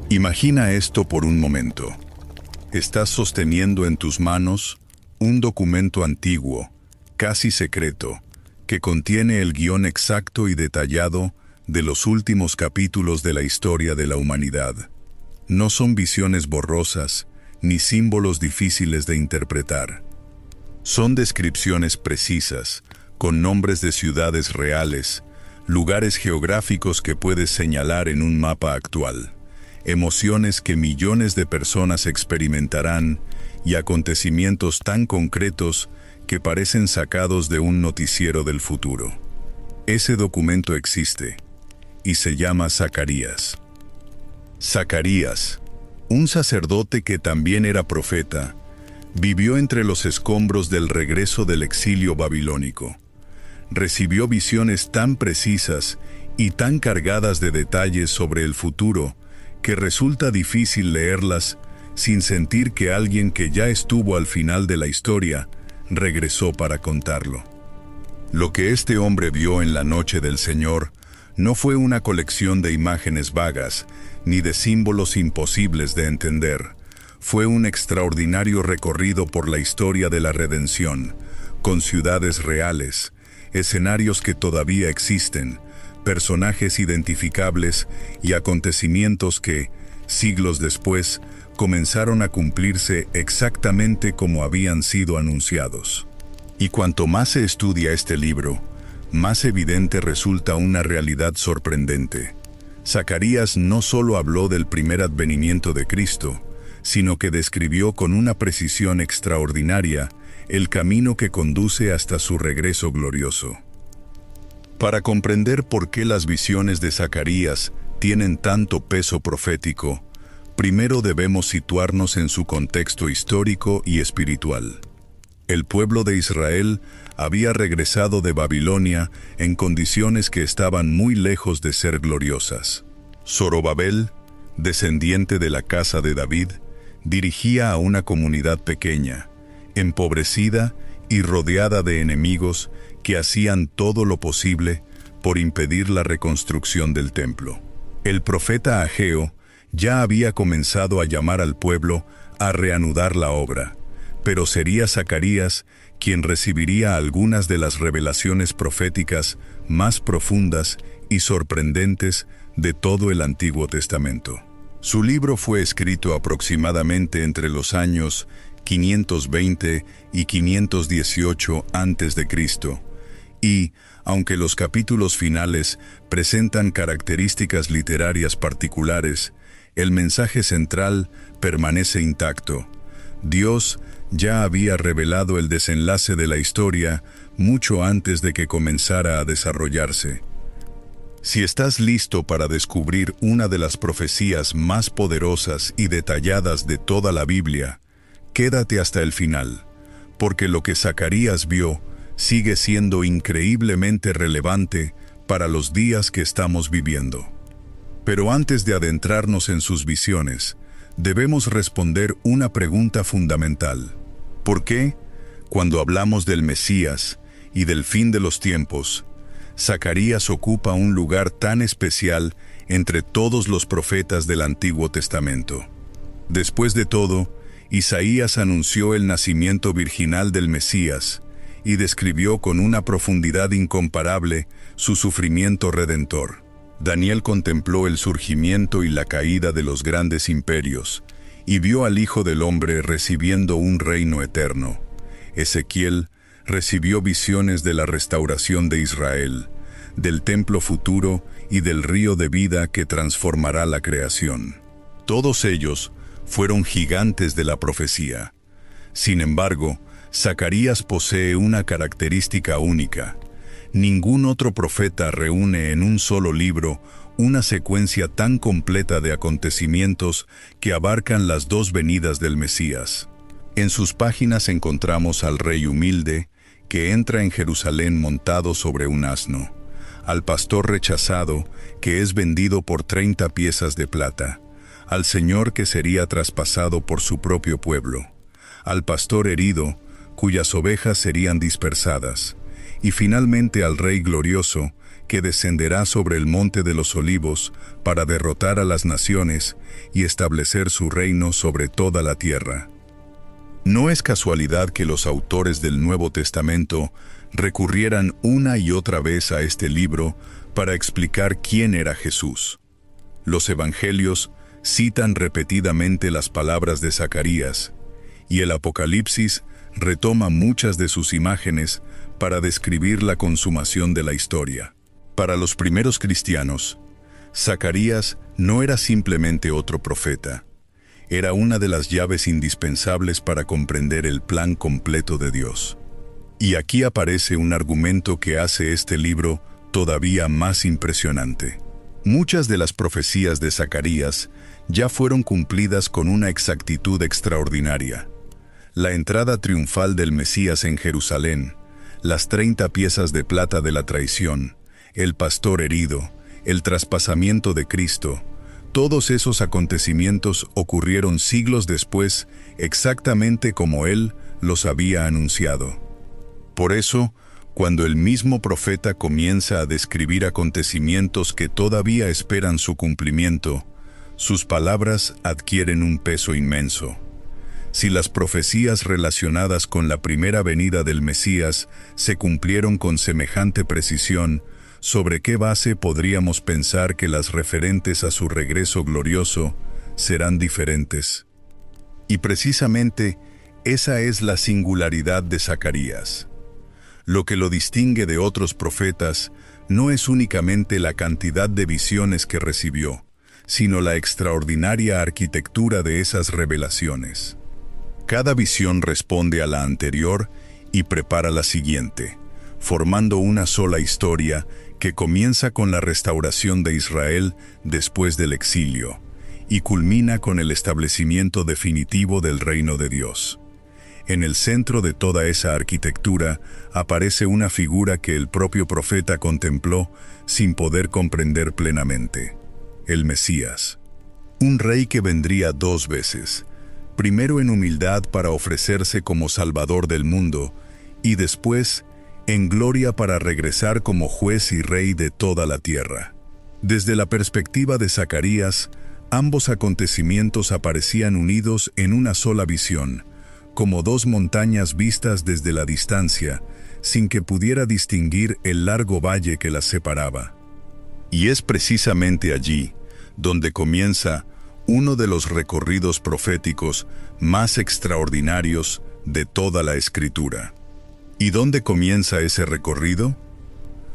Imagina esto por un momento. Estás sosteniendo en tus manos un documento antiguo, casi secreto, que contiene el guión exacto y detallado de los últimos capítulos de la historia de la humanidad. No son visiones borrosas, ni símbolos difíciles de interpretar. Son descripciones precisas, con nombres de ciudades reales, lugares geográficos que puedes señalar en un mapa actual, emociones que millones de personas experimentarán y acontecimientos tan concretos que parecen sacados de un noticiero del futuro. Ese documento existe y se llama Zacarías. Zacarías, un sacerdote que también era profeta, vivió entre los escombros del regreso del exilio babilónico. Recibió visiones tan precisas y tan cargadas de detalles sobre el futuro que resulta difícil leerlas sin sentir que alguien que ya estuvo al final de la historia regresó para contarlo. Lo que este hombre vio en la noche del Señor no fue una colección de imágenes vagas ni de símbolos imposibles de entender. Fue un extraordinario recorrido por la historia de la redención, con ciudades reales, escenarios que todavía existen, personajes identificables y acontecimientos que, siglos después, comenzaron a cumplirse exactamente como habían sido anunciados. Y cuanto más se estudia este libro, más evidente resulta una realidad sorprendente. Zacarías no solo habló del primer advenimiento de Cristo, sino que describió con una precisión extraordinaria el camino que conduce hasta su regreso glorioso. Para comprender por qué las visiones de Zacarías tienen tanto peso profético, primero debemos situarnos en su contexto histórico y espiritual. El pueblo de Israel había regresado de Babilonia en condiciones que estaban muy lejos de ser gloriosas. Zorobabel, descendiente de la casa de David, dirigía a una comunidad pequeña, empobrecida y rodeada de enemigos que hacían todo lo posible por impedir la reconstrucción del templo. El profeta Ageo ya había comenzado a llamar al pueblo a reanudar la obra, pero sería Zacarías quien recibiría algunas de las revelaciones proféticas más profundas y sorprendentes de todo el Antiguo Testamento. Su libro fue escrito aproximadamente entre los años 520 y 518 a.C., y, aunque los capítulos finales presentan características literarias particulares, el mensaje central permanece intacto. Dios ya había revelado el desenlace de la historia mucho antes de que comenzara a desarrollarse. Si estás listo para descubrir una de las profecías más poderosas y detalladas de toda la Biblia, quédate hasta el final, porque lo que Zacarías vio sigue siendo increíblemente relevante para los días que estamos viviendo. Pero antes de adentrarnos en sus visiones, debemos responder una pregunta fundamental. ¿Por qué, cuando hablamos del Mesías y del fin de los tiempos, Zacarías ocupa un lugar tan especial entre todos los profetas del Antiguo Testamento? Después de todo, Isaías anunció el nacimiento virginal del Mesías y describió con una profundidad incomparable su sufrimiento redentor. Daniel contempló el surgimiento y la caída de los grandes imperios, y vio al Hijo del Hombre recibiendo un reino eterno. Ezequiel recibió visiones de la restauración de Israel, del templo futuro y del río de vida que transformará la creación. Todos ellos fueron gigantes de la profecía. Sin embargo, Zacarías posee una característica única. Ningún otro profeta reúne en un solo libro una secuencia tan completa de acontecimientos que abarcan las dos venidas del Mesías. En sus páginas encontramos al rey humilde que entra en Jerusalén montado sobre un asno, al pastor rechazado que es vendido por 30 piezas de plata, al Señor que sería traspasado por su propio pueblo, al pastor herido cuyas ovejas serían dispersadas, y finalmente al Rey glorioso que descenderá sobre el monte de los olivos para derrotar a las naciones y establecer su reino sobre toda la tierra. No es casualidad que los autores del Nuevo Testamento recurrieran una y otra vez a este libro para explicar quién era Jesús. Los evangelios citan repetidamente las palabras de Zacarías, y el Apocalipsis retoma muchas de sus imágenes para describir la consumación de la historia. Para los primeros cristianos, Zacarías no era simplemente otro profeta. Era una de las llaves indispensables para comprender el plan completo de Dios. Y aquí aparece un argumento que hace este libro todavía más impresionante. Muchas de las profecías de Zacarías ya fueron cumplidas con una exactitud extraordinaria. La entrada triunfal del Mesías en Jerusalén, las 30 piezas de plata de la traición, el pastor herido, el traspasamiento de Cristo, todos esos acontecimientos ocurrieron siglos después, exactamente como Él los había anunciado. Por eso, cuando el mismo profeta comienza a describir acontecimientos que todavía esperan su cumplimiento, sus palabras adquieren un peso inmenso. Si las profecías relacionadas con la primera venida del Mesías se cumplieron con semejante precisión, ¿sobre qué base podríamos pensar que las referentes a su regreso glorioso serán diferentes? Y precisamente, esa es la singularidad de Zacarías. Lo que lo distingue de otros profetas no es únicamente la cantidad de visiones que recibió, sino la extraordinaria arquitectura de esas revelaciones. Cada visión responde a la anterior y prepara la siguiente, formando una sola historia que comienza con la restauración de Israel después del exilio y culmina con el establecimiento definitivo del reino de Dios. En el centro de toda esa arquitectura aparece una figura que el propio profeta contempló sin poder comprender plenamente: el Mesías. Un rey que vendría 2 veces, primero en humildad para ofrecerse como Salvador del mundo, y después en gloria para regresar como juez y rey de toda la tierra. Desde la perspectiva de Zacarías, ambos acontecimientos aparecían unidos en una sola visión, como 2 montañas vistas desde la distancia, sin que pudiera distinguir el largo valle que las separaba. Y es precisamente allí donde comienza uno de los recorridos proféticos más extraordinarios de toda la Escritura. ¿Y dónde comienza ese recorrido?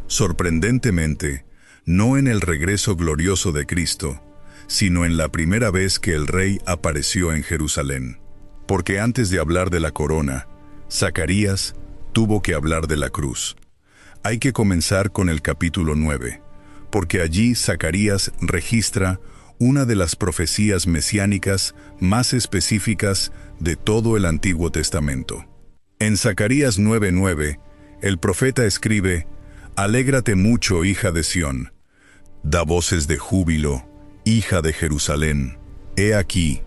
Sorprendentemente, no en el regreso glorioso de Cristo, sino en la primera vez que el Rey apareció en Jerusalén. Porque antes de hablar de la corona, Zacarías tuvo que hablar de la cruz. Hay que comenzar con el capítulo 9, porque allí Zacarías registra una de las profecías mesiánicas más específicas de todo el Antiguo Testamento. En Zacarías 9:9, el profeta escribe: «Alégrate mucho, hija de Sión. Da voces de júbilo, hija de Jerusalén. He aquí,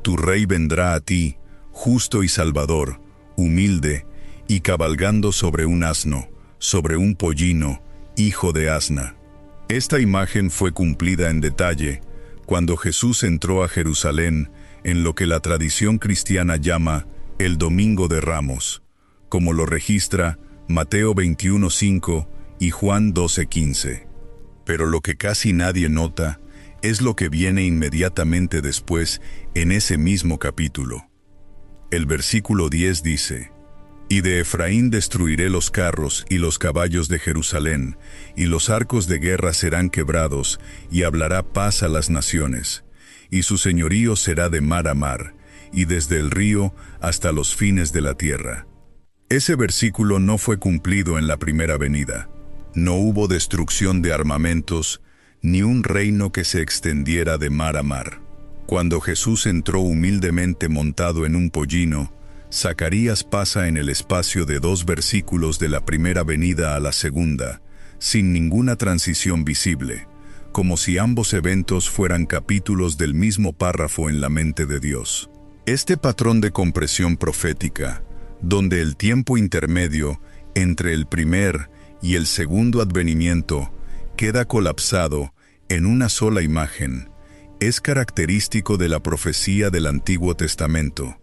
tu rey vendrá a ti, justo y salvador, humilde, y cabalgando sobre un asno, sobre un pollino, hijo de asna». Esta imagen fue cumplida en detalle cuando Jesús entró a Jerusalén en lo que la tradición cristiana llama el Domingo de Ramos, como lo registra Mateo 21:5 y Juan 12:15. Pero lo que casi nadie nota es lo que viene inmediatamente después en ese mismo capítulo. El versículo 10 dice: «Y de Efraín destruiré los carros y los caballos de Jerusalén, y los arcos de guerra serán quebrados, y hablará paz a las naciones. Y su señorío será de mar a mar, y desde el río hasta los fines de la tierra». Ese versículo no fue cumplido en la primera venida. No hubo destrucción de armamentos, ni un reino que se extendiera de mar a mar. Cuando Jesús entró humildemente montado en un pollino, Zacarías pasa en el espacio de 2 versículos de la primera venida a la segunda, sin ninguna transición visible, como si ambos eventos fueran capítulos del mismo párrafo en la mente de Dios. Este patrón de compresión profética, donde el tiempo intermedio entre el primer y el segundo advenimiento queda colapsado en una sola imagen. Es característico de la profecía del Antiguo Testamento,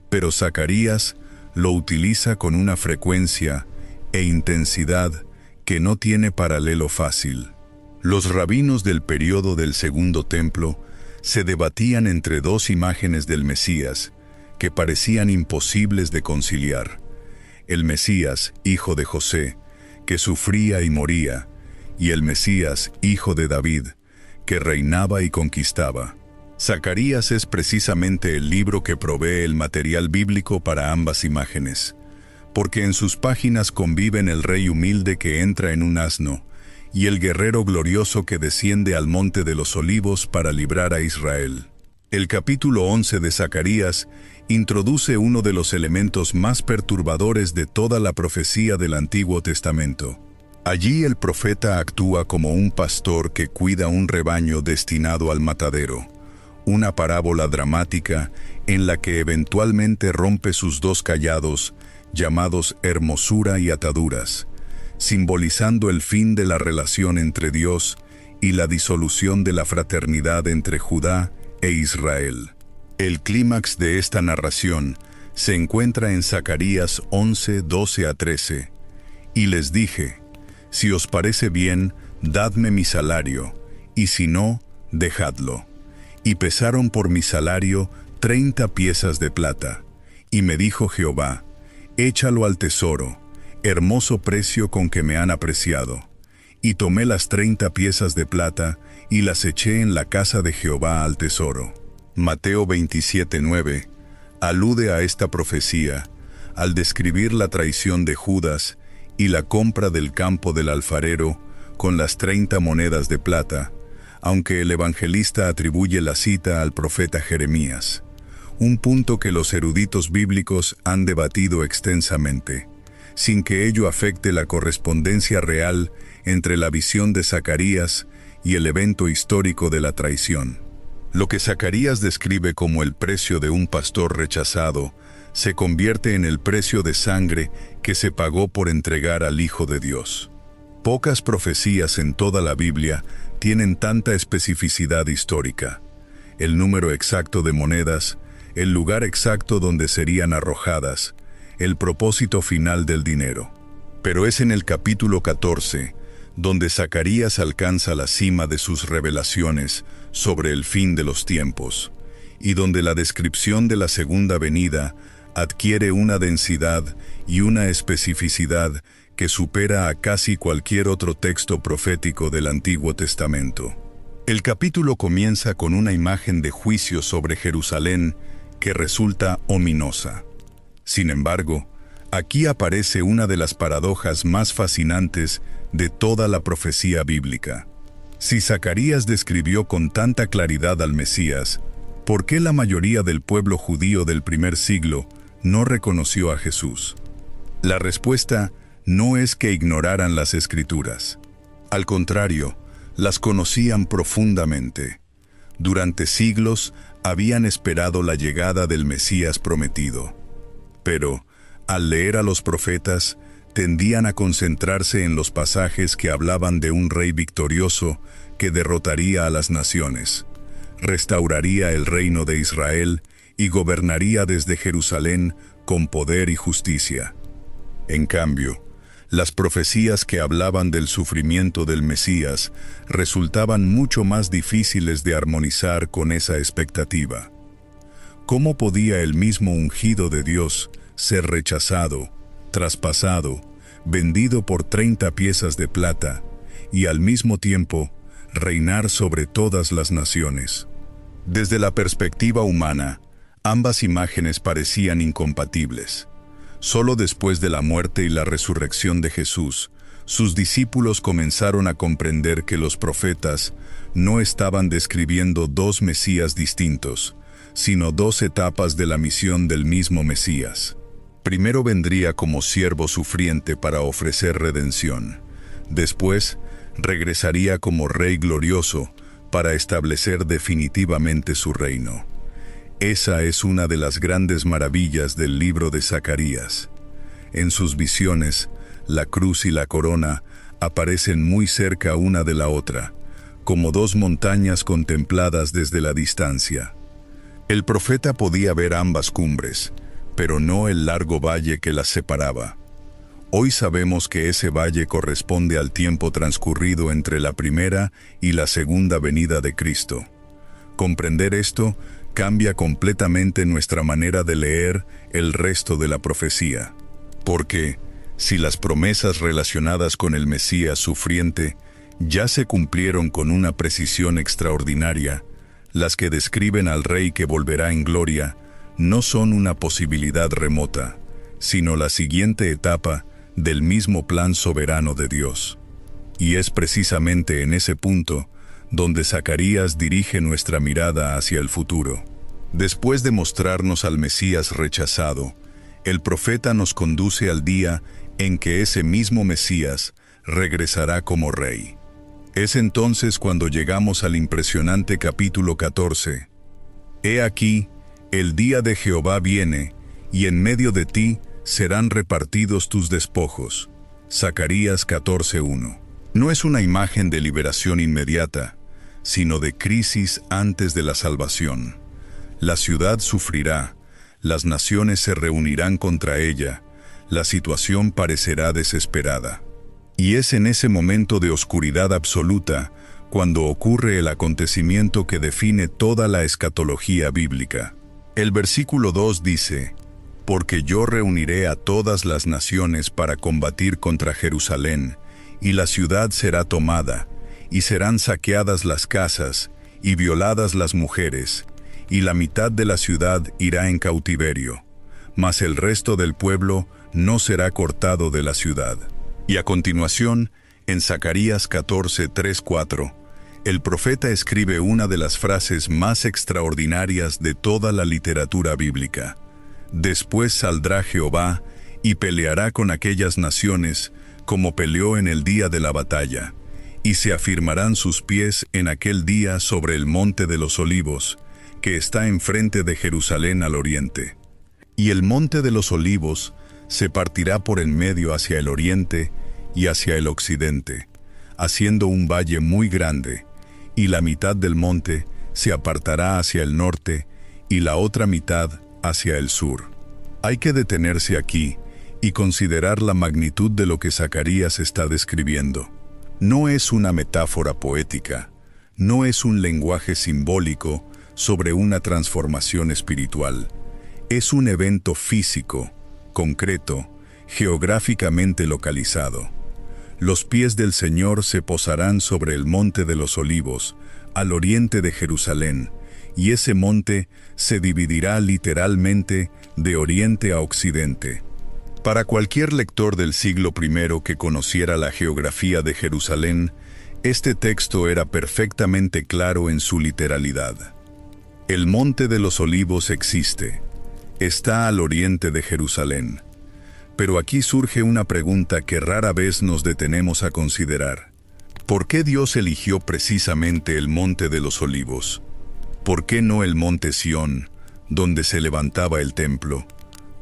pero Zacarías lo utiliza con una frecuencia e intensidad que no tiene paralelo fácil. Los rabinos del período del Segundo Templo se debatían entre dos imágenes del Mesías que parecían imposibles de conciliar. El Mesías, hijo de José, que sufría y moría, y el Mesías, hijo de David, que reinaba y conquistaba. Zacarías es precisamente el libro que provee el material bíblico para ambas imágenes, porque en sus páginas conviven el rey humilde que entra en un asno y el guerrero glorioso que desciende al monte de los olivos para librar a Israel. El capítulo 11 de Zacarías introduce uno de los elementos más perturbadores de toda la profecía del Antiguo Testamento. Allí el profeta actúa como un pastor que cuida un rebaño destinado al matadero, una parábola dramática en la que eventualmente rompe sus dos callados, llamados hermosura y ataduras, simbolizando el fin de la relación entre Dios y la disolución de la fraternidad entre Judá e Israel. El clímax de esta narración se encuentra en Zacarías 11, 12 a 13. Y les dije: si os parece bien, dadme mi salario, y si no, dejadlo. Y pesaron por mi salario 30 piezas de plata. Y me dijo Jehová: échalo al tesoro, hermoso precio con que me han apreciado. Y tomé las 30 piezas de plata, y las eché en la casa de Jehová al tesoro. Mateo 27:9 alude a esta profecía al describir la traición de Judas y la compra del campo del alfarero con las 30 monedas de plata, aunque el evangelista atribuye la cita al profeta Jeremías, un punto que los eruditos bíblicos han debatido extensamente, sin que ello afecte la correspondencia real entre la visión de Zacarías y el evento histórico de la traición. Lo que Zacarías describe como el precio de un pastor rechazado se convierte en el precio de sangre que se pagó por entregar al Hijo de Dios. Pocas profecías en toda la Biblia tienen tanta especificidad histórica: el número exacto de monedas, el lugar exacto donde serían arrojadas, el propósito final del dinero. Pero es en el capítulo 14 donde Zacarías alcanza la cima de sus revelaciones sobre el fin de los tiempos, y donde la descripción de la segunda venida adquiere una densidad y una especificidad que supera a casi cualquier otro texto profético del Antiguo Testamento. El capítulo comienza con una imagen de juicio sobre Jerusalén que resulta ominosa. Sin embargo, aquí aparece una de las paradojas más fascinantes de toda la profecía bíblica. Si Zacarías describió con tanta claridad al Mesías, ¿por qué la mayoría del pueblo judío del primer siglo no reconoció a Jesús? La respuesta no es que ignoraran las Escrituras. Al contrario, las conocían profundamente. Durante siglos habían esperado la llegada del Mesías prometido. Pero, al leer a los profetas, tendían a concentrarse en los pasajes que hablaban de un rey victorioso que derrotaría a las naciones, restauraría el reino de Israel y gobernaría desde Jerusalén con poder y justicia. En cambio, las profecías que hablaban del sufrimiento del Mesías resultaban mucho más difíciles de armonizar con esa expectativa. ¿Cómo podía el mismo ungido de Dios ser rechazado, traspasado, vendido por 30 piezas de plata, y al mismo tiempo reinar sobre todas las naciones? Desde la perspectiva humana, ambas imágenes parecían incompatibles. Solo después de la muerte y la resurrección de Jesús, sus discípulos comenzaron a comprender que los profetas no estaban describiendo dos Mesías distintos, sino dos etapas de la misión del mismo Mesías. Primero vendría como siervo sufriente para ofrecer redención. Después, regresaría como Rey glorioso para establecer definitivamente su reino. Esa es una de las grandes maravillas del libro de Zacarías. En sus visiones, la cruz y la corona aparecen muy cerca una de la otra, como dos montañas contempladas desde la distancia. El profeta podía ver ambas cumbres, pero no el largo valle que las separaba. Hoy sabemos que ese valle corresponde al tiempo transcurrido entre la primera y la segunda venida de Cristo. Comprender esto cambia completamente nuestra manera de leer el resto de la profecía. Porque, si las promesas relacionadas con el Mesías sufriente ya se cumplieron con una precisión extraordinaria, las que describen al Rey que volverá en gloria no son una posibilidad remota, sino la siguiente etapa del mismo plan soberano de Dios. Y es precisamente en ese punto donde Zacarías dirige nuestra mirada hacia el futuro. Después de mostrarnos al Mesías rechazado, el profeta nos conduce al día en que ese mismo Mesías regresará como Rey. Es entonces cuando llegamos al impresionante capítulo 14. He aquí, el día de Jehová viene, y en medio de ti serán repartidos tus despojos. Zacarías 14:1. No es una imagen de liberación inmediata, sino de crisis antes de la salvación. La ciudad sufrirá, las naciones se reunirán contra ella, la situación parecerá desesperada. Y es en ese momento de oscuridad absoluta cuando ocurre el acontecimiento que define toda la escatología bíblica. El versículo 2 dice: «Porque yo reuniré a todas las naciones para combatir contra Jerusalén, y la ciudad será tomada, y serán saqueadas las casas, y violadas las mujeres, y la mitad de la ciudad irá en cautiverio, mas el resto del pueblo no será cortado de la ciudad». Y a continuación, en Zacarías 14:3-4, el profeta escribe una de las frases más extraordinarias de toda la literatura bíblica. «Después saldrá Jehová y peleará con aquellas naciones como peleó en el día de la batalla, y se afirmarán sus pies en aquel día sobre el monte de los olivos, que está enfrente de Jerusalén al oriente. Y el monte de los olivos se partirá por en medio hacia el oriente y hacia el occidente, haciendo un valle muy grande, y la mitad del monte se apartará hacia el norte y la otra mitad hacia el sur». Hay que detenerse aquí y considerar la magnitud de lo que Zacarías está describiendo. No es una metáfora poética, no es un lenguaje simbólico sobre una transformación espiritual. Es un evento físico, concreto, geográficamente localizado. Los pies del Señor se posarán sobre el monte de los olivos, al oriente de Jerusalén, y ese monte se dividirá literalmente de oriente a occidente. Para cualquier lector del siglo I que conociera la geografía de Jerusalén, este texto era perfectamente claro en su literalidad. El monte de los olivos existe, está al oriente de Jerusalén. Pero aquí surge una pregunta que rara vez nos detenemos a considerar. ¿Por qué Dios eligió precisamente el monte de los olivos? ¿Por qué no el monte Sión, donde se levantaba el templo?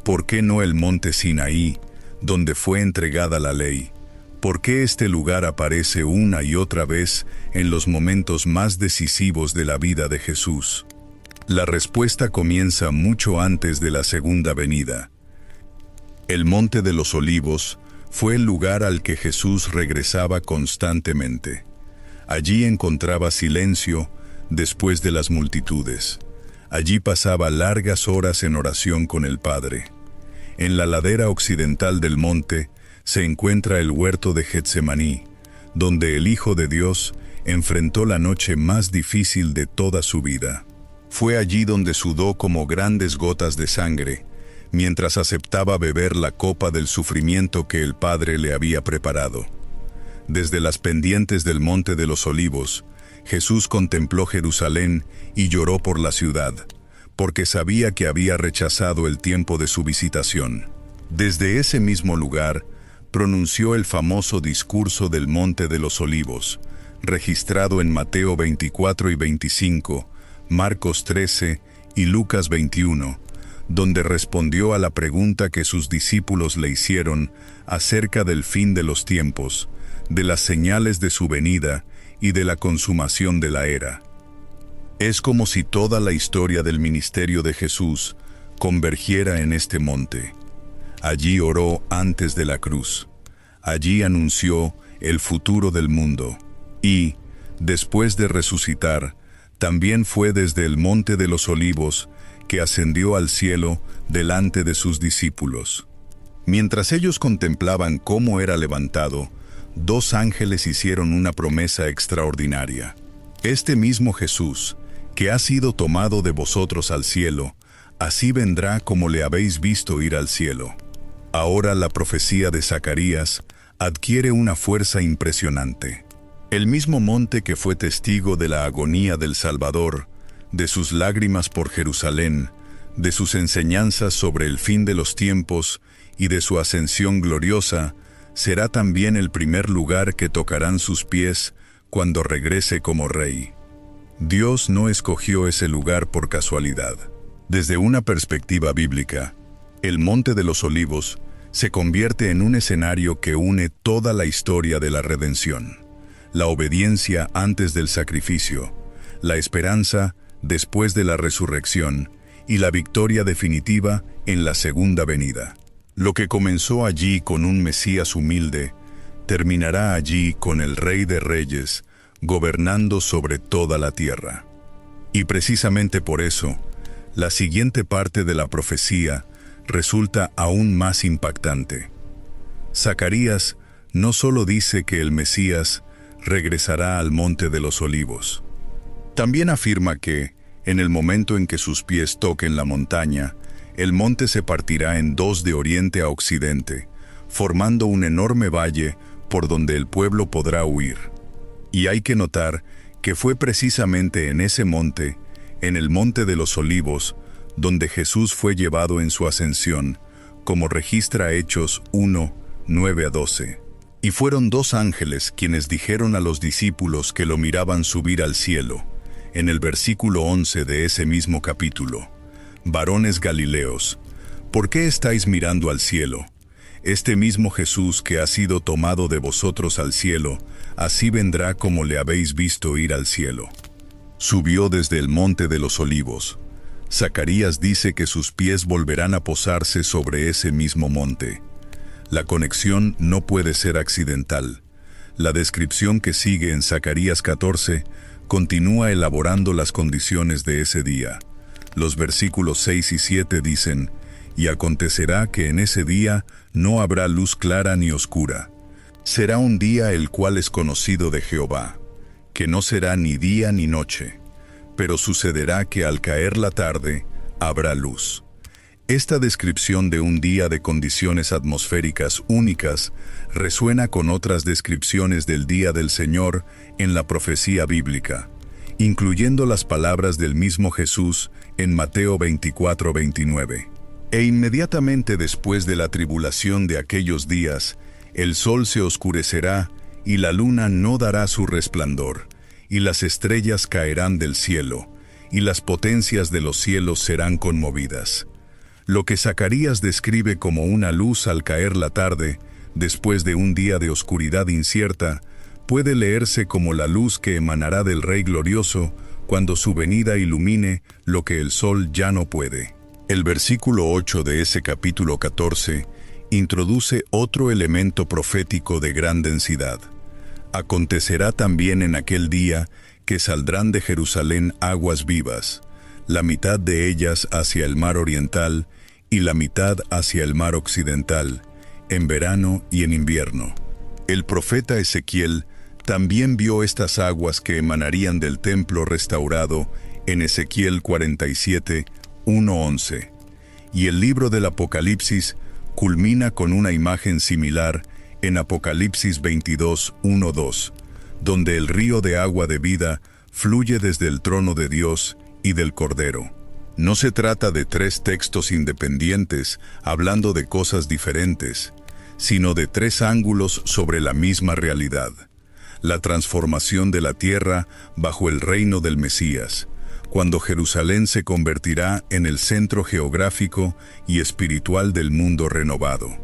¿Por qué no el monte Sinaí, donde fue entregada la ley? ¿Por qué este lugar aparece una y otra vez en los momentos más decisivos de la vida de Jesús? La respuesta comienza mucho antes de la segunda venida. El monte de los olivos fue el lugar al que Jesús regresaba constantemente. Allí encontraba silencio después de las multitudes. Allí pasaba largas horas en oración con el Padre. En la ladera occidental del monte se encuentra el huerto de Getsemaní, donde el Hijo de Dios enfrentó la noche más difícil de toda su vida. Fue allí donde sudó como grandes gotas de sangre, mientras aceptaba beber la copa del sufrimiento que el Padre le había preparado. Desde las pendientes del Monte de los Olivos, Jesús contempló Jerusalén y lloró por la ciudad, porque sabía que había rechazado el tiempo de su visitación. Desde ese mismo lugar, pronunció el famoso discurso del Monte de los Olivos, registrado en Mateo 24 y 25, Marcos 13 y Lucas 21, donde respondió a la pregunta que sus discípulos le hicieron acerca del fin de los tiempos, de las señales de su venida y de la consumación de la era. Es como si toda la historia del ministerio de Jesús convergiera en este monte. Allí oró antes de la cruz. Allí anunció el futuro del mundo. Y, después de resucitar, también fue desde el Monte de los Olivos que ascendió al cielo delante de sus discípulos. Mientras ellos contemplaban cómo era levantado, dos ángeles hicieron una promesa extraordinaria. Este mismo Jesús, que ha sido tomado de vosotros al cielo, así vendrá como le habéis visto ir al cielo. Ahora la profecía de Zacarías adquiere una fuerza impresionante. El mismo monte que fue testigo de la agonía del Salvador, de sus lágrimas por Jerusalén, de sus enseñanzas sobre el fin de los tiempos y de su ascensión gloriosa, será también el primer lugar que tocarán sus pies cuando regrese como rey. Dios no escogió ese lugar por casualidad. Desde una perspectiva bíblica, el Monte de los Olivos se convierte en un escenario que une toda la historia de la redención. La obediencia antes del sacrificio, la esperanza después de la resurrección y la victoria definitiva en la segunda venida. Lo que comenzó allí con un Mesías humilde, terminará allí con el Rey de Reyes, gobernando sobre toda la tierra. Y precisamente por eso, la siguiente parte de la profecía resulta aún más impactante. Zacarías no solo dice que el Mesías regresará al Monte de los Olivos. También afirma que, en el momento en que sus pies toquen la montaña, el monte se partirá en dos de oriente a occidente, formando un enorme valle por donde el pueblo podrá huir. Y hay que notar que fue precisamente en ese monte, en el Monte de los Olivos, donde Jesús fue llevado en su ascensión, como registra Hechos 1, 9-12. Y fueron dos ángeles quienes dijeron a los discípulos que lo miraban subir al cielo, en el versículo 11 de ese mismo capítulo: varones Galileos, ¿por qué estáis mirando al cielo? Este mismo Jesús que ha sido tomado de vosotros al cielo, así vendrá como le habéis visto ir al cielo. Subió desde el Monte de los Olivos. Zacarías dice que sus pies volverán a posarse sobre ese mismo monte. La conexión no puede ser accidental. La descripción que sigue en Zacarías 14 continúa elaborando las condiciones de ese día. Los versículos 6 y 7 dicen: y acontecerá que en ese día no habrá luz clara ni oscura. Será un día el cual es conocido de Jehová, que no será ni día ni noche, pero sucederá que al caer la tarde habrá luz. Esta descripción de un día de condiciones atmosféricas únicas resuena con otras descripciones del día del Señor en la profecía bíblica, incluyendo las palabras del mismo Jesús en Mateo 24:29. E inmediatamente después de la tribulación de aquellos días, el sol se oscurecerá y la luna no dará su resplandor, y las estrellas caerán del cielo, y las potencias de los cielos serán conmovidas. Lo que Zacarías describe como una luz al caer la tarde, después de un día de oscuridad incierta, puede leerse como la luz que emanará del Rey glorioso cuando su venida ilumine lo que el sol ya no puede. El versículo 8 de ese capítulo 14 introduce otro elemento profético de gran densidad. Acontecerá también en aquel día que saldrán de Jerusalén aguas vivas, la mitad de ellas hacia el mar oriental y la mitad hacia el mar occidental, en verano y en invierno. El profeta Ezequiel también vio estas aguas que emanarían del templo restaurado en Ezequiel 47, 1-11. Y el libro del Apocalipsis culmina con una imagen similar en Apocalipsis 22, 1-2, donde el río de agua de vida fluye desde el trono de Dios y del Cordero. No se trata de tres textos independientes hablando de cosas diferentes, sino de tres ángulos sobre la misma realidad: la transformación de la tierra bajo el reino del Mesías, cuando Jerusalén se convertirá en el centro geográfico y espiritual del mundo renovado.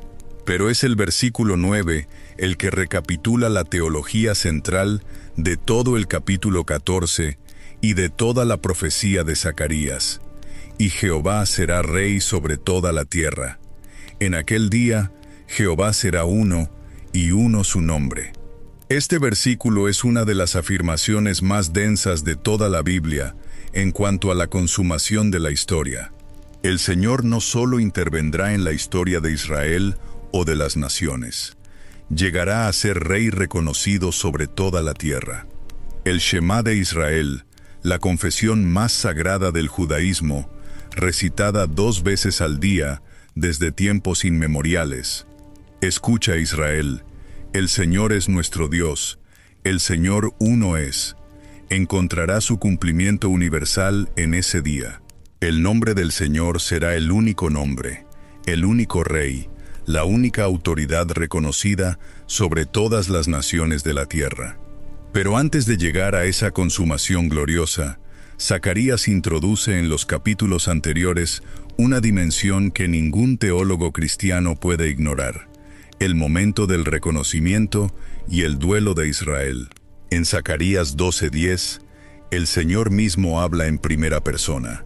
Pero es el versículo 9 el que recapitula la teología central de todo el capítulo 14 y de toda la profecía de Zacarías. Y Jehová será rey sobre toda la tierra. En aquel día, Jehová será uno, y uno su nombre. Este versículo es una de las afirmaciones más densas de toda la Biblia en cuanto a la consumación de la historia. El Señor no solo intervendrá en la historia de Israel o de las naciones, llegará a ser rey reconocido sobre toda la tierra. El Shema de Israel, la confesión más sagrada del judaísmo, recitada 2 veces al día desde tiempos inmemoriales. Escucha, Israel, el Señor es nuestro Dios, el Señor uno es. Encontrará su cumplimiento universal en ese día. El nombre del Señor será el único nombre, el único Rey, la única autoridad reconocida sobre todas las naciones de la tierra. Pero antes de llegar a esa consumación gloriosa, Zacarías introduce en los capítulos anteriores una dimensión que ningún teólogo cristiano puede ignorar: el momento del reconocimiento y el duelo de Israel. En Zacarías 12:10, el Señor mismo habla en primera persona: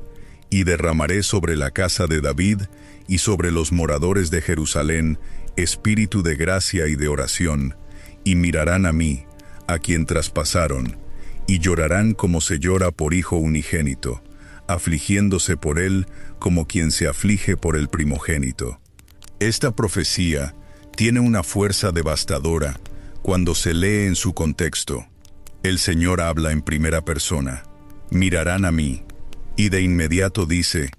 «Y derramaré sobre la casa de David y sobre los moradores de Jerusalén espíritu de gracia y de oración, y mirarán a mí, a quien traspasaron, y llorarán como se llora por hijo unigénito, afligiéndose por él como quien se aflige por el primogénito». Esta profecía tiene una fuerza devastadora cuando se lee en su contexto. El Señor habla en primera persona: «Mirarán a mí», y de inmediato dice: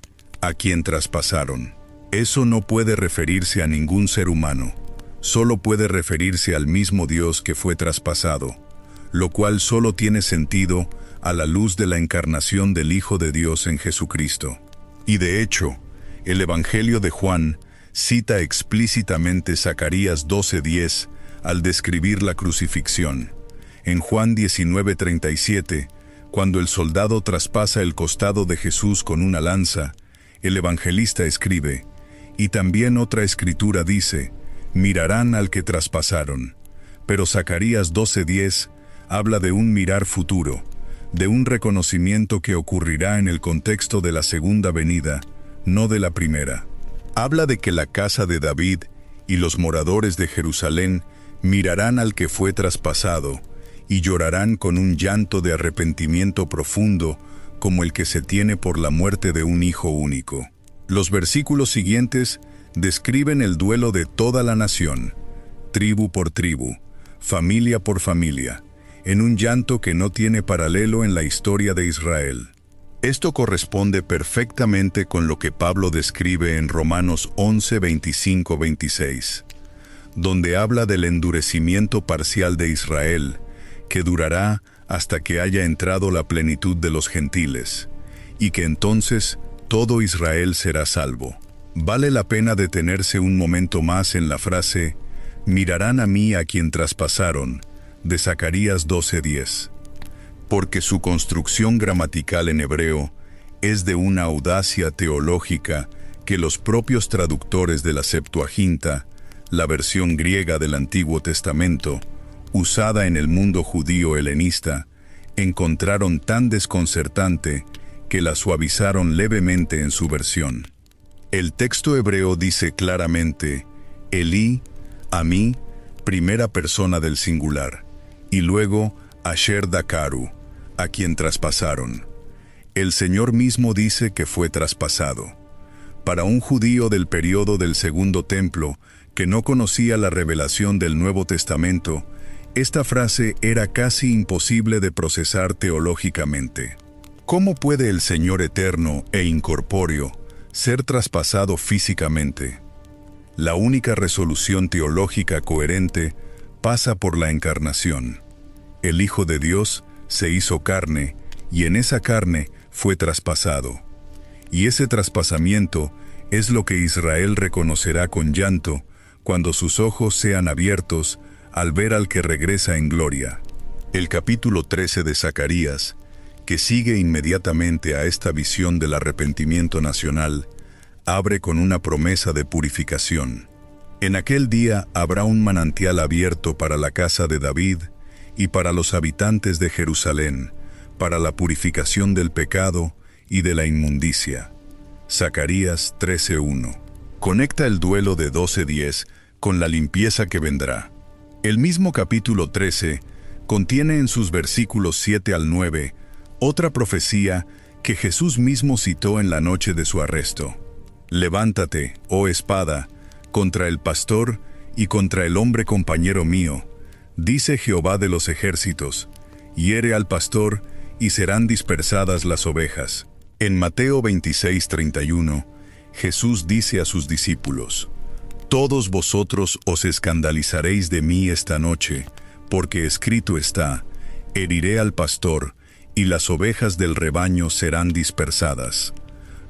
«a quien traspasaron». Eso no puede referirse a ningún ser humano, solo puede referirse al mismo Dios que fue traspasado, lo cual solo tiene sentido a la luz de la encarnación del Hijo de Dios en Jesucristo. Y de hecho, el Evangelio de Juan cita explícitamente Zacarías 12:10 al describir la crucifixión. En Juan 19:37, cuando el soldado traspasa el costado de Jesús con una lanza, el evangelista escribe: «Y también otra escritura dice: mirarán al que traspasaron». Pero Zacarías 12:10 habla de un mirar futuro, de un reconocimiento que ocurrirá en el contexto de la segunda venida, no de la primera. Habla de que la casa de David y los moradores de Jerusalén mirarán al que fue traspasado y llorarán con un llanto de arrepentimiento profundo como el que se tiene por la muerte de un hijo único. Los versículos siguientes describen el duelo de toda la nación, tribu por tribu, familia por familia, en un llanto que no tiene paralelo en la historia de Israel. Esto corresponde perfectamente con lo que Pablo describe en Romanos 11:25-26, donde habla del endurecimiento parcial de Israel, que durará hasta que haya entrado la plenitud de los gentiles, y que entonces todo Israel será salvo. Vale la pena detenerse un momento más en la frase «mirarán a mí a quien traspasaron», de Zacarías 12:10, porque su construcción gramatical en hebreo es de una audacia teológica que los propios traductores de la Septuaginta, la versión griega del Antiguo Testamento, usada en el mundo judío helenista, encontraron tan desconcertante que la suavizaron levemente en su versión. El texto hebreo dice claramente Elí, a mí, primera persona del singular, y luego Asher Dakaru, a quien traspasaron. El Señor mismo dice que fue traspasado. Para un judío del período del Segundo Templo, que no conocía la revelación del Nuevo Testamento, esta frase era casi imposible de procesar teológicamente. ¿Cómo puede el Señor eterno e incorpóreo ser traspasado físicamente? La única resolución teológica coherente pasa por la encarnación. El Hijo de Dios se hizo carne, y en esa carne fue traspasado. Y ese traspasamiento es lo que Israel reconocerá con llanto cuando sus ojos sean abiertos al ver al que regresa en gloria. El capítulo 13 de Zacarías, que sigue inmediatamente a esta visión del arrepentimiento nacional, abre con una promesa de purificación. En aquel día habrá un manantial abierto para la casa de David y para los habitantes de Jerusalén, para la purificación del pecado y de la inmundicia. Zacarías 13:1. Conecta el duelo de 12:10 con la limpieza que vendrá. El mismo capítulo 13 contiene en sus versículos 7 al 9 otra profecía que Jesús mismo citó en la noche de su arresto. Levántate, oh espada, contra el pastor y contra el hombre compañero mío, dice Jehová de los ejércitos, hiere al pastor y serán dispersadas las ovejas. En Mateo 26:31, Jesús dice a sus discípulos, todos vosotros os escandalizaréis de mí esta noche, porque escrito está, heriré al pastor, y las ovejas del rebaño serán dispersadas.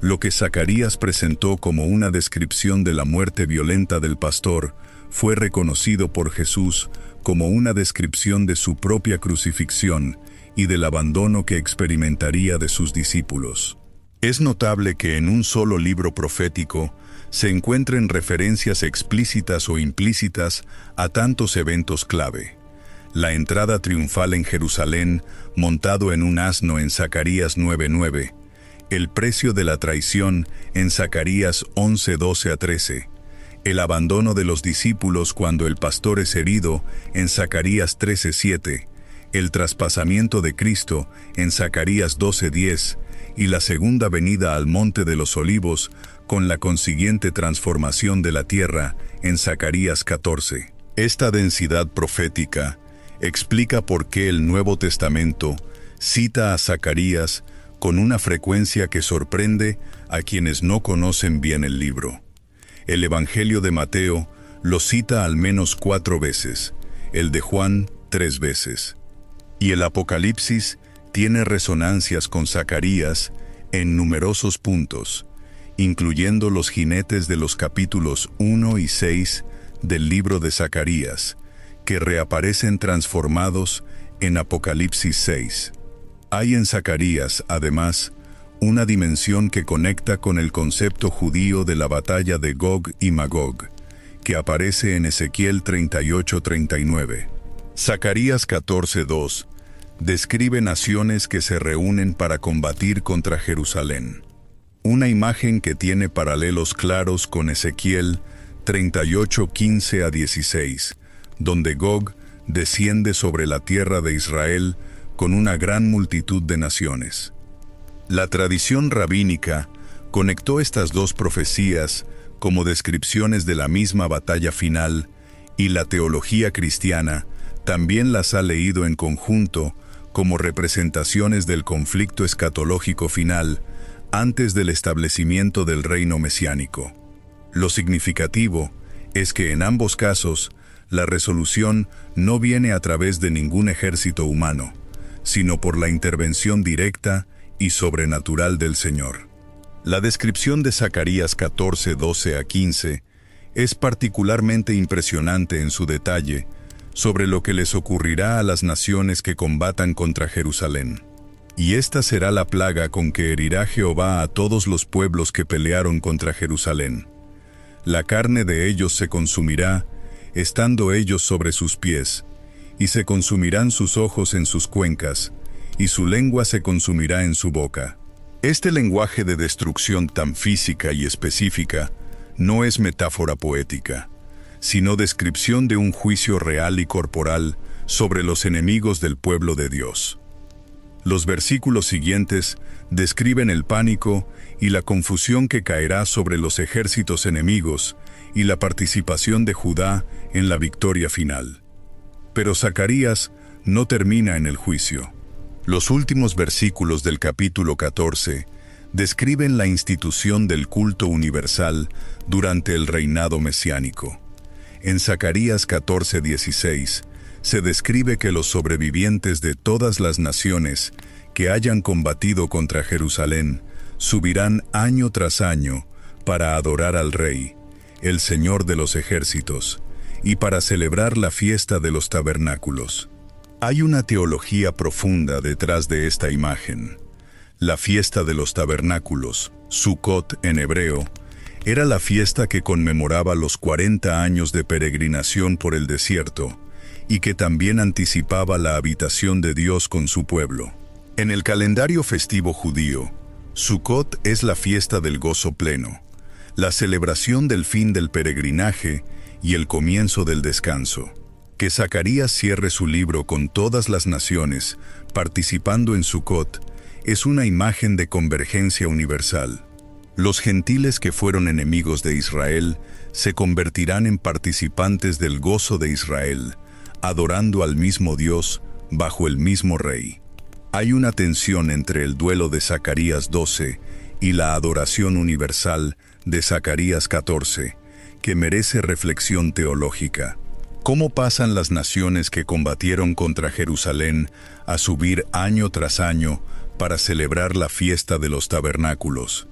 Lo que Zacarías presentó como una descripción de la muerte violenta del pastor, fue reconocido por Jesús como una descripción de su propia crucifixión y del abandono que experimentaría de sus discípulos. Es notable que en un solo libro profético se encuentren referencias explícitas o implícitas a tantos eventos clave. La entrada triunfal en Jerusalén, montado en un asno en Zacarías 9:9, el precio de la traición en Zacarías 11:12-13, el abandono de los discípulos cuando el pastor es herido en Zacarías 13:7, el traspasamiento de Cristo en Zacarías 12:10 y la segunda venida al Monte de los Olivos con la consiguiente transformación de la tierra en Zacarías 14. Esta densidad profética explica por qué el Nuevo Testamento cita a Zacarías con una frecuencia que sorprende a quienes no conocen bien el libro. El Evangelio de Mateo lo cita al menos 4 veces, el de Juan 3 veces. Y el Apocalipsis tiene resonancias con Zacarías en numerosos puntos, incluyendo los jinetes de los capítulos 1 y 6 del libro de Zacarías, que reaparecen transformados en Apocalipsis 6. Hay en Zacarías, además, una dimensión que conecta con el concepto judío de la batalla de Gog y Magog, que aparece en Ezequiel 38:39. Zacarías 14:2 describe naciones que se reúnen para combatir contra Jerusalén. Una imagen que tiene paralelos claros con Ezequiel 38:15-16, donde Gog desciende sobre la tierra de Israel con una gran multitud de naciones. La tradición rabínica conectó estas dos profecías como descripciones de la misma batalla final, y la teología cristiana también las ha leído en conjunto como representaciones del conflicto escatológico final antes del establecimiento del reino mesiánico. Lo significativo es que en ambos casos la resolución no viene a través de ningún ejército humano, sino por la intervención directa y sobrenatural del Señor. La descripción de Zacarías 14:12-15 es particularmente impresionante en su detalle sobre lo que les ocurrirá a las naciones que combatan contra Jerusalén. Y esta será la plaga con que herirá Jehová a todos los pueblos que pelearon contra Jerusalén. La carne de ellos se consumirá, estando ellos sobre sus pies, y se consumirán sus ojos en sus cuencas, y su lengua se consumirá en su boca. Este lenguaje de destrucción tan física y específica no es metáfora poética, sino descripción de un juicio real y corporal sobre los enemigos del pueblo de Dios. Los versículos siguientes describen el pánico y la confusión que caerá sobre los ejércitos enemigos y la participación de Judá en la victoria final. Pero Zacarías no termina en el juicio. Los últimos versículos del capítulo 14 describen la institución del culto universal durante el reinado mesiánico. En Zacarías 14:16 se describe que los sobrevivientes de todas las naciones que hayan combatido contra Jerusalén subirán año tras año para adorar al Rey, el Señor de los ejércitos, y para celebrar la fiesta de los tabernáculos. Hay una teología profunda detrás de esta imagen. La fiesta de los tabernáculos, Sukkot en hebreo, Era la fiesta que conmemoraba los 40 años de peregrinación por el desierto y que también anticipaba la habitación de Dios con su pueblo. En el calendario festivo judío, Sukkot es la fiesta del gozo pleno, la celebración del fin del peregrinaje y el comienzo del descanso. Que Zacarías cierre su libro con todas las naciones participando en Sukkot es una imagen de convergencia universal. Los gentiles que fueron enemigos de Israel se convertirán en participantes del gozo de Israel, adorando al mismo Dios bajo el mismo Rey. Hay una tensión entre el duelo de Zacarías 12 y la adoración universal de Zacarías 14, que merece reflexión teológica. ¿Cómo pasan las naciones que combatieron contra Jerusalén a subir año tras año para celebrar la fiesta de los tabernáculos?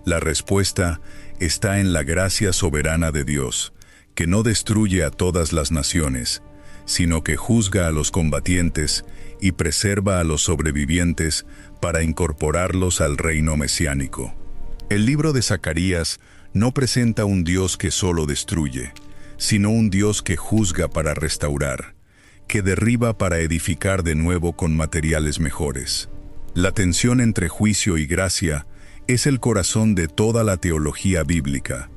La respuesta está en la gracia soberana de Dios, que no destruye a todas las naciones, sino que juzga a los combatientes y preserva a los sobrevivientes para incorporarlos al reino mesiánico. El libro de Zacarías no presenta un Dios que solo destruye, sino un Dios que juzga para restaurar, que derriba para edificar de nuevo con materiales mejores. La tensión entre juicio y gracia es el corazón de toda la teología bíblica,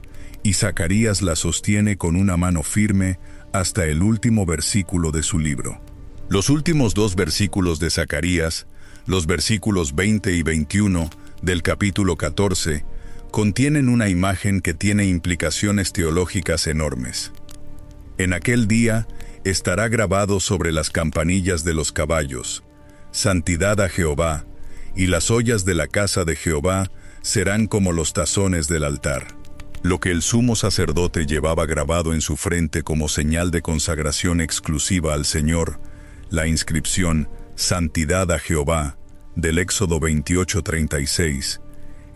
y Zacarías la sostiene con una mano firme hasta el último versículo de su libro. Los últimos 2 versículos de Zacarías, los versículos 20 y 21 del capítulo 14, contienen una imagen que tiene implicaciones teológicas enormes. En aquel día estará grabado sobre las campanillas de los caballos: Santidad a Jehová, y las ollas de la casa de Jehová serán como los tazones del altar. Lo que el sumo sacerdote llevaba grabado en su frente como señal de consagración exclusiva al Señor, la inscripción Santidad a Jehová, del Éxodo 28:36,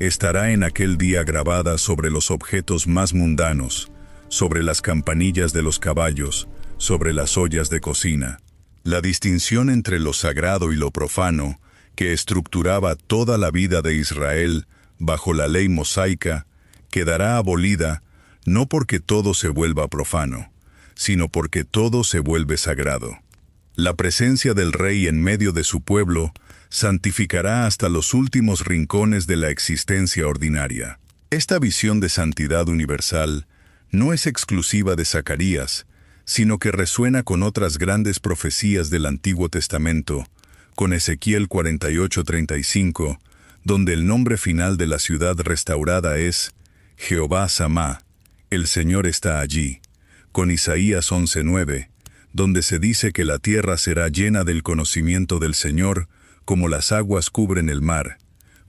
estará en aquel día grabada sobre los objetos más mundanos, sobre las campanillas de los caballos, sobre las ollas de cocina. La distinción entre lo sagrado y lo profano, que estructuraba toda la vida de Israel bajo la ley mosaica, quedará abolida no porque todo se vuelva profano, sino porque todo se vuelve sagrado. La presencia del Rey en medio de su pueblo santificará hasta los últimos rincones de la existencia ordinaria. Esta visión de santidad universal no es exclusiva de Zacarías, sino que resuena con otras grandes profecías del Antiguo Testamento, con Ezequiel 48:35, donde el nombre final de la ciudad restaurada es Jehová Samá, el Señor está allí, con Isaías 11:9, donde se dice que la tierra será llena del conocimiento del Señor, como las aguas cubren el mar,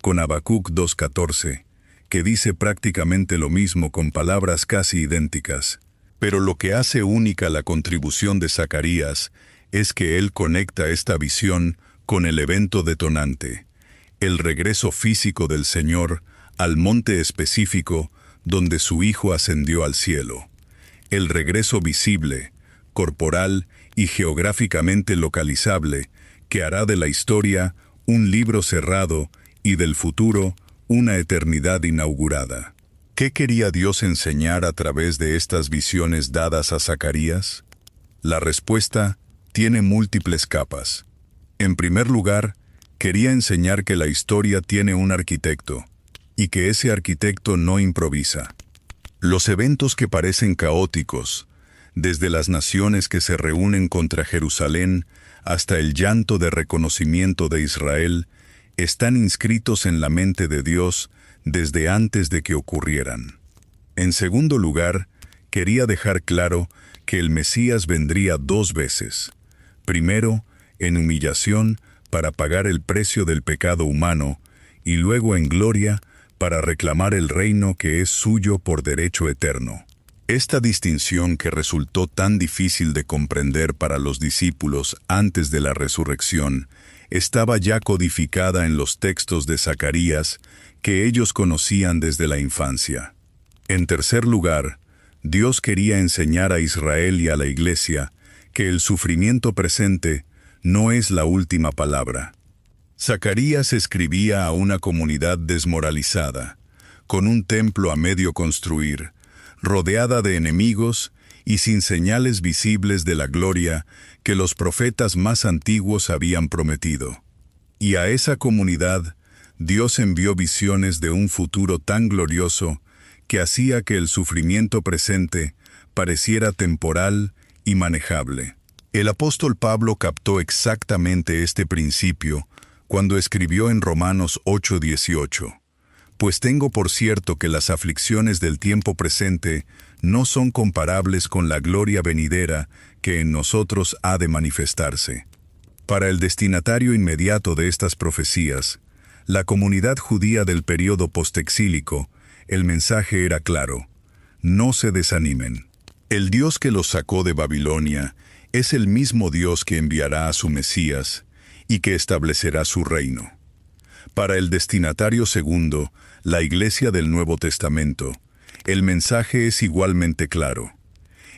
con Habacuc 2:14, que dice prácticamente lo mismo con palabras casi idénticas. Pero lo que hace única la contribución de Zacarías es que él conecta esta visión con el evento detonante, el regreso físico del Señor al monte específico donde su Hijo ascendió al cielo. El regreso visible, corporal y geográficamente localizable, que hará de la historia un libro cerrado y del futuro una eternidad inaugurada. ¿Qué quería Dios enseñar a través de estas visiones dadas a Zacarías? La respuesta tiene múltiples capas. En primer lugar, quería enseñar que la historia tiene un arquitecto, y que ese arquitecto no improvisa. Los eventos que parecen caóticos, desde las naciones que se reúnen contra Jerusalén hasta el llanto de reconocimiento de Israel, están inscritos en la mente de Dios desde antes de que ocurrieran. En segundo lugar, quería dejar claro que el Mesías vendría 2 veces. Primero, en humillación para pagar el precio del pecado humano, y luego en gloria para reclamar el reino que es suyo por derecho eterno. Esta distinción, que resultó tan difícil de comprender para los discípulos antes de la resurrección, estaba ya codificada en los textos de Zacarías que ellos conocían desde la infancia. En tercer lugar, Dios quería enseñar a Israel y a la Iglesia que el sufrimiento presente no es la última palabra. Zacarías escribía a una comunidad desmoralizada, con un templo a medio construir, rodeada de enemigos y sin señales visibles de la gloria que los profetas más antiguos habían prometido. Y a esa comunidad, Dios envió visiones de un futuro tan glorioso que hacía que el sufrimiento presente pareciera temporal y manejable. El apóstol Pablo captó exactamente este principio cuando escribió en Romanos 8:18. Pues tengo por cierto que las aflicciones del tiempo presente no son comparables con la gloria venidera que en nosotros ha de manifestarse. Para el destinatario inmediato de estas profecías, la comunidad judía del período postexílico, el mensaje era claro: no se desanimen. El Dios que los sacó de Babilonia es el mismo Dios que enviará a su Mesías y que establecerá su reino. Para el destinatario segundo, la Iglesia del Nuevo Testamento, el mensaje es igualmente claro.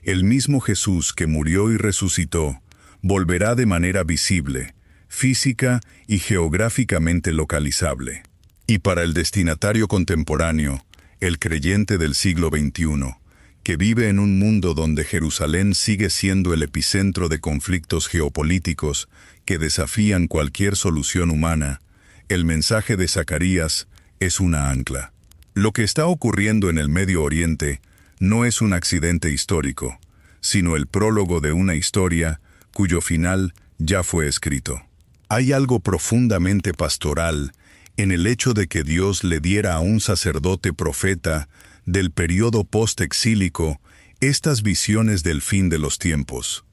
El mismo Jesús que murió y resucitó volverá de manera visible, física y geográficamente localizable. Y para el destinatario contemporáneo, el creyente del siglo XXI, que vive en un mundo donde Jerusalén sigue siendo el epicentro de conflictos geopolíticos que desafían cualquier solución humana, el mensaje de Zacarías es una ancla. Lo que está ocurriendo en el Medio Oriente no es un accidente histórico, sino el prólogo de una historia cuyo final ya fue escrito. Hay algo profundamente pastoral en el hecho de que Dios le diera a un sacerdote profeta del período postexílico estas visiones del fin de los tiempos.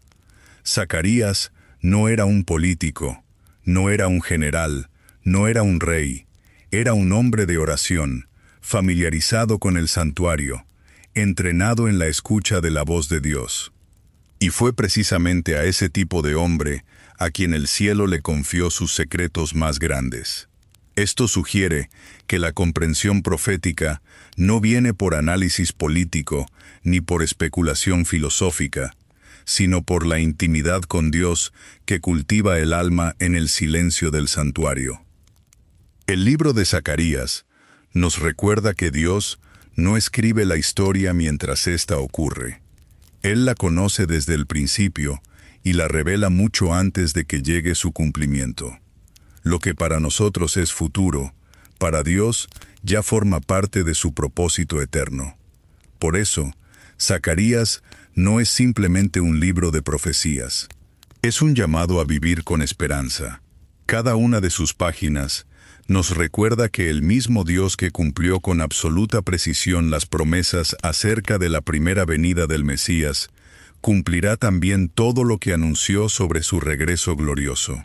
Zacarías no era un político, no era un general, no era un rey, era un hombre de oración, familiarizado con el santuario, entrenado en la escucha de la voz de Dios. Y fue precisamente a ese tipo de hombre a quien el cielo le confió sus secretos más grandes. Esto sugiere que la comprensión profética no viene por análisis político ni por especulación filosófica, sino por la intimidad con Dios que cultiva el alma en el silencio del santuario. El libro de Zacarías nos recuerda que Dios no escribe la historia mientras ésta ocurre. Él la conoce desde el principio y la revela mucho antes de que llegue su cumplimiento. Lo que para nosotros es futuro, para Dios ya forma parte de su propósito eterno. Por eso, Zacarías no es simplemente un libro de profecías. Es un llamado a vivir con esperanza. Cada una de sus páginas nos recuerda que el mismo Dios que cumplió con absoluta precisión las promesas acerca de la primera venida del Mesías, cumplirá también todo lo que anunció sobre su regreso glorioso.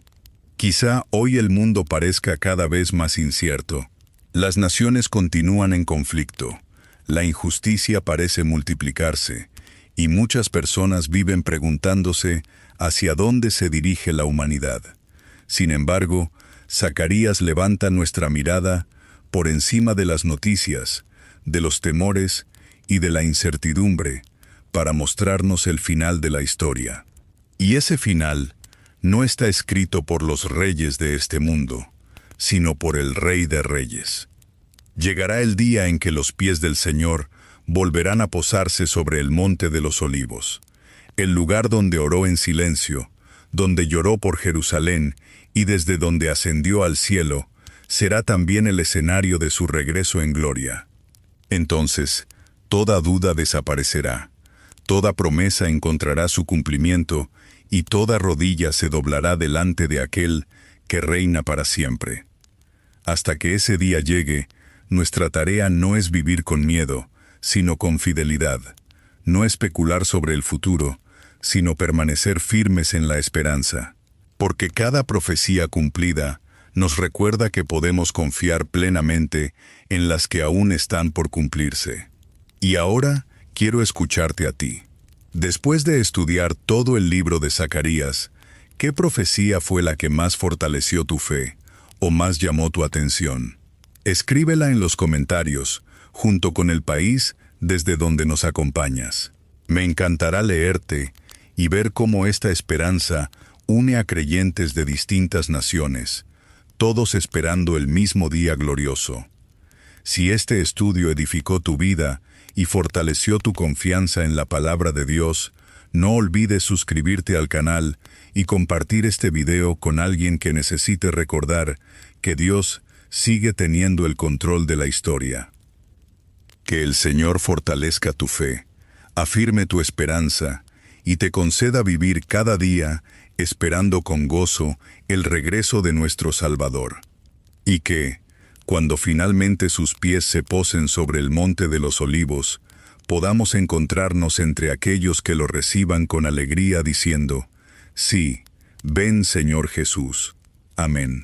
Quizá hoy el mundo parezca cada vez más incierto. Las naciones continúan en conflicto, la injusticia parece multiplicarse, y muchas personas viven preguntándose hacia dónde se dirige la humanidad. Sin embargo, Zacarías levanta nuestra mirada por encima de las noticias, de los temores y de la incertidumbre, para mostrarnos el final de la historia. Y ese final no está escrito por los reyes de este mundo, sino por el Rey de Reyes. Llegará el día en que los pies del Señor volverán a posarse sobre el monte de los olivos, el lugar donde oró en silencio, donde lloró por Jerusalén y desde donde ascendió al cielo, será también el escenario de su regreso en gloria. Entonces, toda duda desaparecerá, toda promesa encontrará su cumplimiento y toda rodilla se doblará delante de aquel que reina para siempre. Hasta que ese día llegue, nuestra tarea no es vivir con miedo, sino con fidelidad, no especular sobre el futuro, sino permanecer firmes en la esperanza. Porque cada profecía cumplida nos recuerda que podemos confiar plenamente en las que aún están por cumplirse. Y ahora quiero escucharte a ti. Después de estudiar todo el libro de Zacarías, ¿qué profecía fue la que más fortaleció tu fe o más llamó tu atención? Escríbela en los comentarios, junto con el país desde donde nos acompañas. Me encantará leerte y ver cómo esta esperanza une a creyentes de distintas naciones, todos esperando el mismo día glorioso. Si este estudio edificó tu vida y fortaleció tu confianza en la palabra de Dios, no olvides suscribirte al canal y compartir este video con alguien que necesite recordar que Dios sigue teniendo el control de la historia. Que el Señor fortalezca tu fe, afirme tu esperanza y te conceda vivir cada día esperando con gozo el regreso de nuestro Salvador. Y que, cuando finalmente sus pies se posen sobre el monte de los olivos, podamos encontrarnos entre aquellos que lo reciban con alegría diciendo: sí, ven Señor Jesús. Amén.